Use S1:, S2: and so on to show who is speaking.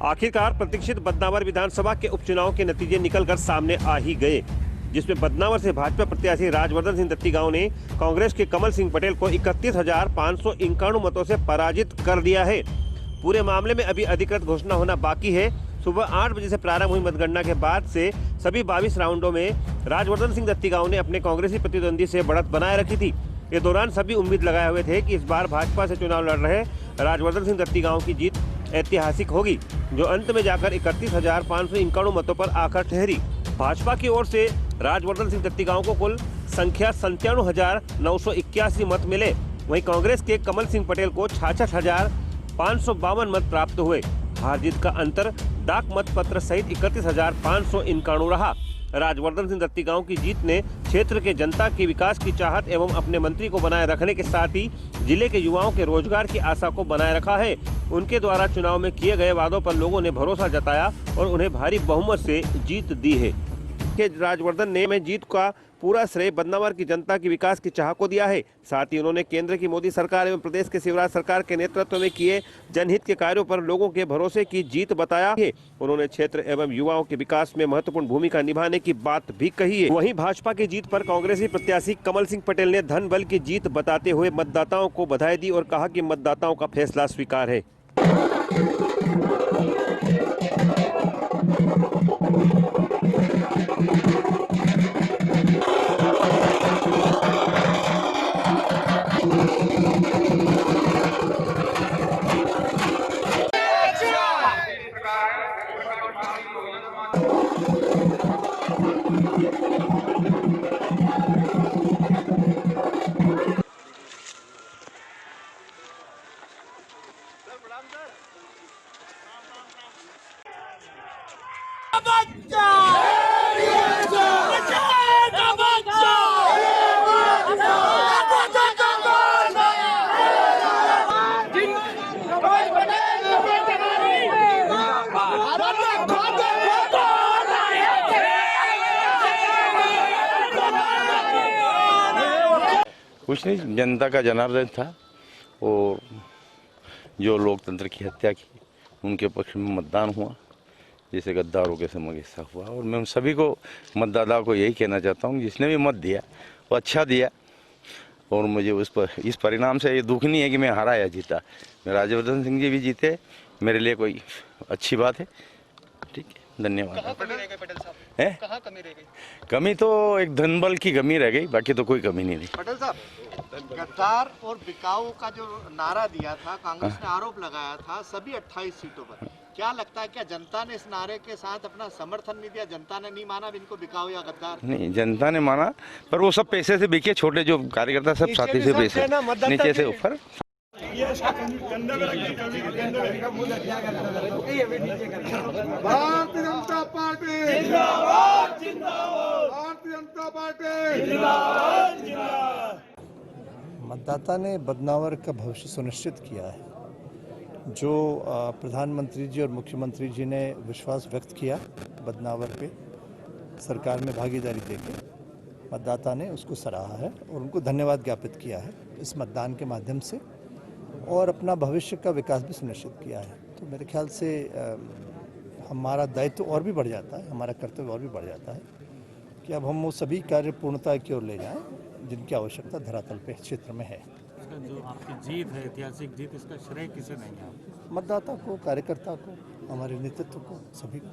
S1: आखिरकार प्रतीक्षित बदनावर विधानसभा के उपचुनाव के नतीजे निकलकर सामने आ ही गए, जिसमें बदनावर से भाजपा प्रत्याशी राजवर्धन सिंह दत्तीगांव ने कांग्रेस के कमल सिंह पटेल को 31,551 मतों से पराजित कर दिया है। पूरे मामले में अभी अधिकृत घोषणा होना बाकी है। सुबह 8 बजे से प्रारंभ हुई मतगणना के बाद से सभी 22 राउंडों में राजवर्धन सिंह दत्तीगांव ने अपने कांग्रेसी प्रतिद्वंदी से बढ़त बनाए रखी थी। इस दौरान सभी उम्मीद लगाए हुए थे कि इस बार भाजपा से चुनाव लड़ रहे राजवर्धन सिंह दत्तीगांव की जीत ऐतिहासिक होगी, जो अंत में जाकर 31,551 मतों पर आकर ठहरी। भाजपा की ओर से राजवर्धन सिंह दत्तीगांव को कुल संख्या 97,981 मत मिले। वहीं कांग्रेस के कमल सिंह पटेल को 66,552 मत प्राप्त हुए। हार जीत का अंतर डाक मत पत्र सहित 31,591 रहा। राजवर्धन सिंह दत्तीगांव की जीत ने क्षेत्र के जनता की विकास की चाहत एवं अपने मंत्री को बनाए रखने के साथ ही जिले के युवाओं के रोजगार की आशा को बनाए रखा है। उनके द्वारा चुनाव में किए गए वादों पर लोगों ने भरोसा जताया और उन्हें भारी बहुमत से जीत दी है। राजवर्धन ने में जीत का पूरा श्रेय बदनावर की जनता की विकास की चाह को दिया है। साथ ही उन्होंने केंद्र की मोदी सरकार एवं प्रदेश के शिवराज सरकार के नेतृत्व में किए जनहित के कार्यों पर लोगों के भरोसे की जीत बताया है। उन्होंने क्षेत्र एवं युवाओं के विकास में महत्वपूर्ण भूमिका निभाने की बात भी कही है। वहीं भाजपा की जीत पर कांग्रेसी प्रत्याशी कमल सिंह पटेल ने धन बल की जीत बताते हुए मतदाताओं को बधाई दी और कहा कि मतदाताओं का फैसला स्वीकार है।
S2: कुछ नहीं, जनता का जनार्दन था और जो लोकतंत्र की हत्या की उनके पक्ष में मतदान हुआ, जैसे गद्दारों के समय ऐसा हुआ। और मैं सभी को मतदाताओं को यही कहना चाहता हूँ, जिसने भी मत दिया वो अच्छा दिया और मुझे इस परिणाम से ये दुख नहीं है कि मैं हारा या जीता। राजवर्धन सिंह जी भी जीते, मेरे लिए कोई अच्छी बात है। ठीक है, धन्यवाद।
S3: कहाँ कमी रह गई?
S2: कमी तो एक धनबल की कमी रह गई, बाकी तो कोई कमी नहीं रही।
S3: पटेल साहब, गद्दार और बिकाऊ का जो नारा दिया था, कांग्रेस ने आरोप लगाया था सभी 28 सीटों पर, क्या लगता है क्या जनता ने इस नारे के साथ अपना समर्थन नहीं दिया? जनता ने नहीं माना इनको बिकाऊ या गद्दार?
S2: नहीं, जनता ने माना, पर वो सब पैसे से बिके, छोटे जो कार्यकर्ता सब साथी से पैसे नीचे से ऊपर।
S3: भारतीय जनता पार्टी जिंदाबाद, जिंदाबाद, भारतीय जनता पार्टी जिंदाबाद, जिंदाबाद।
S4: मतदाता ने बदनावर का भविष्य सुनिश्चित किया है। जो प्रधानमंत्री जी और मुख्यमंत्री जी ने विश्वास व्यक्त किया बदनावर पे सरकार में भागीदारी देके, मतदाता ने उसको सराहा है और उनको धन्यवाद ज्ञापित किया है इस मतदान के माध्यम से, और अपना भविष्य का विकास भी सुनिश्चित किया है। तो मेरे ख्याल से हमारा दायित्व और भी बढ़ जाता है, हमारा कर्तव्य और भी बढ़ जाता है कि अब हम वो सभी कार्य पूर्णता की ओर ले जाएं जिनकी आवश्यकता धरातल पे क्षेत्र में है।
S5: जो आपकी जीत है, ऐतिहासिक जीत, इसका श्रेय किसे देंगे आप?
S4: मतदाता को, कार्यकर्ता को, हमारे नेतृत्व को, सभी को।